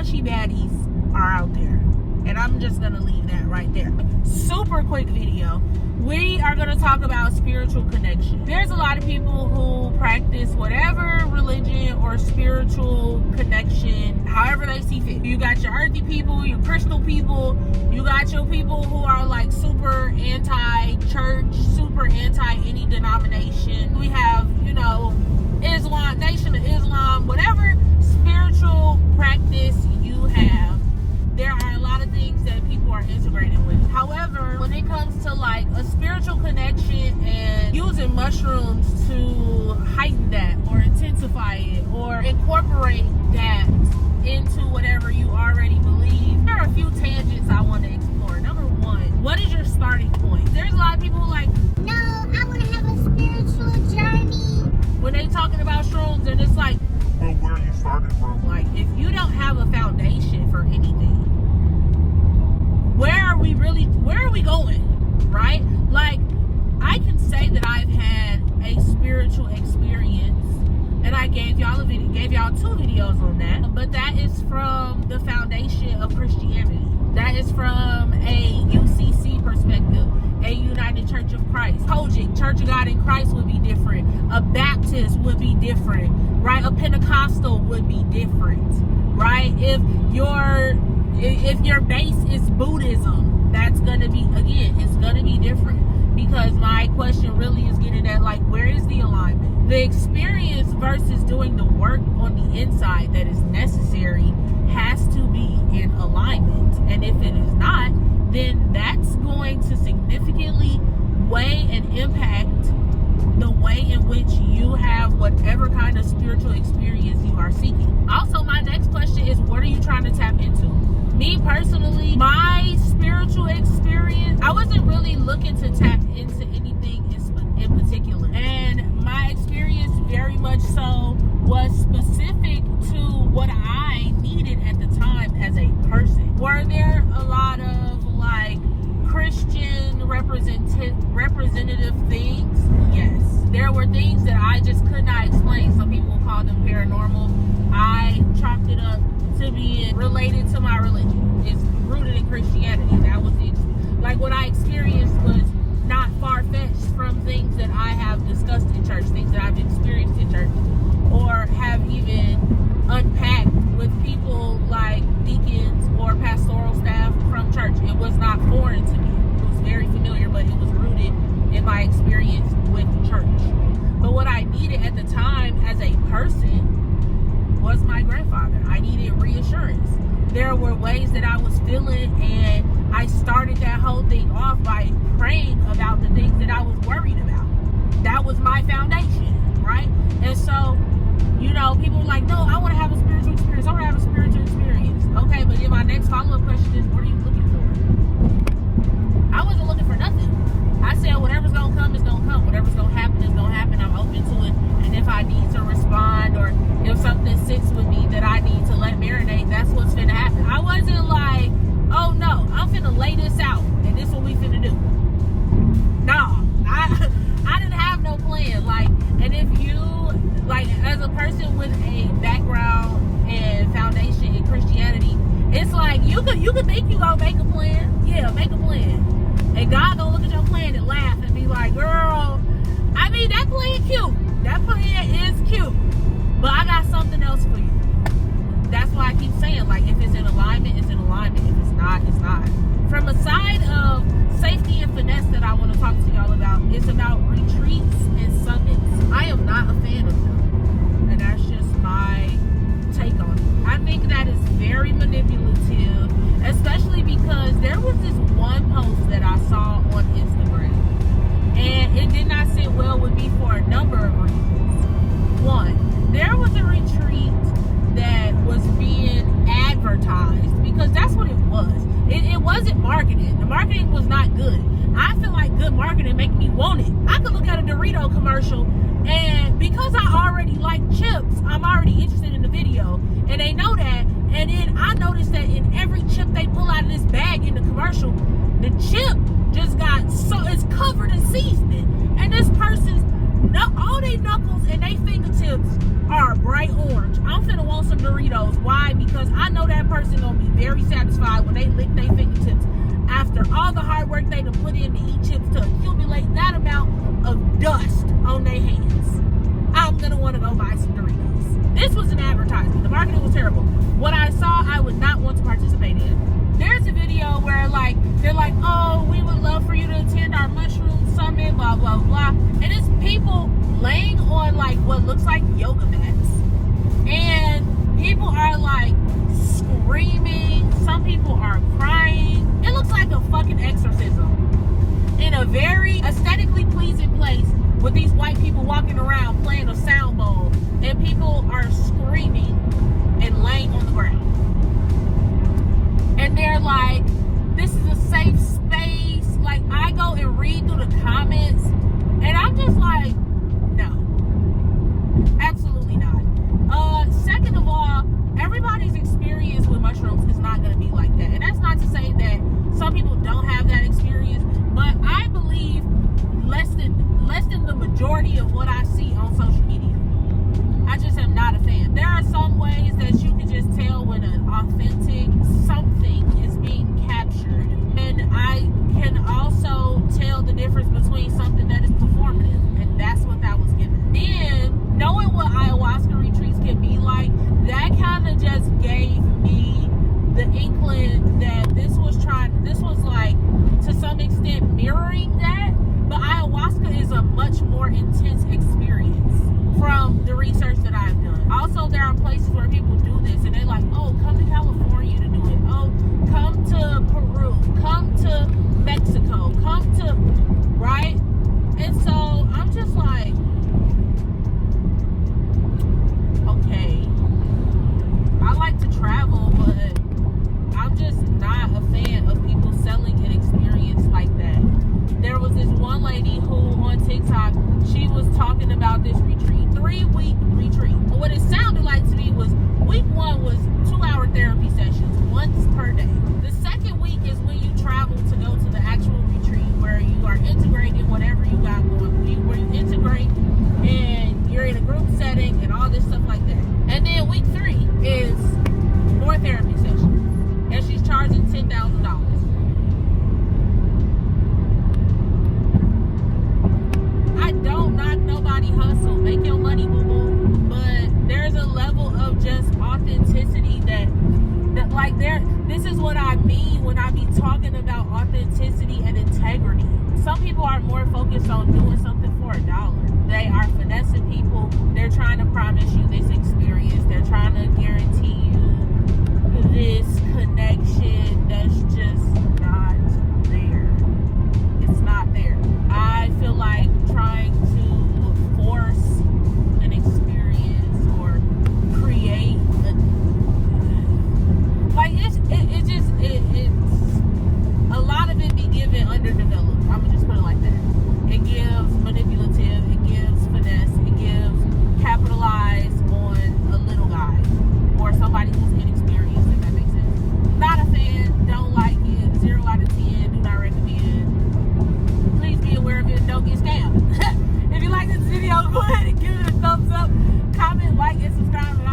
mushy baddies are out there. And I'm just going to leave that right there. Super quick video. We are going to talk about spiritual connection. There's a lot of people who practice whatever religion or spiritual connection, however they see fit. You got your earthy people, your crystal people, you got your people who are like super anti-church, super anti any denomination. We have, you know, Islam, Nation of Islam, whatever spiritual practice you have, there are a lot of things that people are integrated with. However, when it comes to like a spiritual connection and using mushrooms to heighten that or intensify it or incorporate that into whatever you already believe, there are a few tangents I want to explore. Number one, what is your starting point? There's a lot of people who like, no, I want to have a spiritual journey. When they talking about shrooms, and it's like, well, where are you starting from? Like, if you don't have a foundation for anything, where are we going, right? Like, I can say that I've had a spiritual experience, and I gave y'all a video, gave y'all 2 videos on that, but that is from the foundation of Christianity. That is from a UCC perspective, a United Church of Christ. Kojic, Church of God in Christ would be different. A Baptist would be different, right? A Pentecostal would be different, right? If your base is Buddhism, that's gonna be, again, it's gonna be different, because my question really is getting at, like, where is the alignment? The experience versus doing the work on the inside that is necessary has to be in alignment. And if it is not, then that's going to significantly weigh and impact the way in which you have whatever kind of spiritual experience you are seeking. Also, my next question is, what are you trying to tap into? Me personally, my spiritual experience, I wasn't really looking to tap into anything in particular. And my experience very much so was specific to what I needed at the time as a person. Were there a lot of like Christian representative things? Yes. There were things that I just could not explain. Some people call them paranormal. I chalked it up to being related to my religion. It's rooted in Christianity. That was like what I experienced was not far-fetched from things that I have discussed in church, things that I've experienced in church, or have even unpacked with people like deacons or pastoral staff from church. It was not foreign to me. It was very familiar, but it was rooted in my experience with church. But what I needed at the time as a person was my grandfather. I needed reassurance. There were ways that I was feeling, and I started that whole thing off by praying about the things that I was worried about. That was my foundation, right? And so, you know, people were like, no, I want to have a spiritual experience. I want to have a spiritual experience. Okay, but then my next follow-up question is, what are you looking for? I wasn't looking for nothing. I said, whatever's going to come is going to come. Whatever's going to happen is going to happen. I'm open to it. And if I need to respond, or if something sits with me that I need to let marinate, that's what's finna happen. I wasn't like, oh no, I'm finna lay this out and this is what we finna do. No, I didn't have no plan. Like, and if you, like, as a person with a background and foundation in Christianity, it's like you could think you gonna make a plan. Yeah, make a plan. And God gonna look at your plan and laugh and be like, girl, I mean, that plan cute. That plan is cute. But I got something else for you. That's why I keep saying, like, if it's in alignment, it's in alignment. If it's not, it's not. From a side of safety and finesse that I want to talk to y'all about, it's about retreats and summits. I am not a fan of them. And that's just my take on it. I think that is very manipulative, especially because there was this one post that I saw on Instagram, and it did not sit well with me for a number of reasons. One, there was a retreat that was being advertised, because that's what it was. It wasn't marketing. The marketing was not good. I feel like good marketing make me want it. I could look at a Dorito commercial, and because I already like chips, I'm already interested in the video, and they know that. And then I noticed that in every chip they pull out of this bag in the commercial, the chip just got it's covered in seasoning, and this person's all they knuckles and they fingertips are bright orange. I'm finna want some Doritos. Why? Because I know that person very satisfied when they lick their fingertips after all the hard work they done put in to eat chips to accumulate that amount of dust on their hands. I'm gonna want to go buy some Doritos. This was an advertisement. The marketing was terrible. What I saw, I would not want to participate in. There's a video where like they're like, oh, we would love for you to attend our mushroom summit, blah blah blah, and it's people laying on like what looks like yoga mats, and people are like screaming. Some people are crying. It looks like a fucking exorcism in a very aesthetically pleasing place with these white people walking around playing a sound bowl, and people are screaming and laying on the ground. And they're like, this is a safe space. Like, I go and read through the comments, and I'm just like, no, absolutely not. Second of all, everybody's experience with mushrooms is not going to be like that. And that's not to say that some people don't have that experience, but I believe less than the majority of what I see on social media. I just am not a fan. There are some ways that you can just tell when an authentic something is being captured. And I can also tell the difference between something that is performative, and that's what that was given. And knowing what ayahuasca retreats can be like, that kind of just gave me the inkling that this was like, to some extent, mirroring that. But ayahuasca is a much more intense experience from the research that I've done. Also, there are places where people do this and they're like, oh, come to California to do it. Oh, come to Peru. Come to Mexico. Come to, right? And so I'm just like, okay, I like to travel, but I'm just not a fan of people selling an experience like that. There was this one lady who on TikTok, she was talking about this retreat, 3-week retreat. What it sounded like to me was week 1 was 2-hour therapy sessions, once per day. The second week is when you travel to go to the actual retreat where you are integrating whatever you got going, where you integrate and you're in a group setting and all this stuff like that. And then week 3 is more therapy sessions, and she's charging $10,000. I don't knock nobody hustle, make your money, boo boo. But there's a level of just authenticity that like this is what I mean when I be talking about authenticity and integrity. Some people are more focused on doing something for $1. They are finessing people. They're trying to promise you this experience. They're trying to guarantee you this connection that's just not there. It's not there. I feel like trying to force an experience or create it's a lot of it be given underdeveloped. I'm gonna just put it like that. It gives manipulative, it gives finesse, it gives capitalize on a little guy or somebody who's inexperienced, if that makes sense. Not a fan, don't like it, 0 out of 10, do not recommend. Please be aware of it and don't get scammed. If you like this video, go ahead and give it a thumbs up, comment, like, and subscribe, and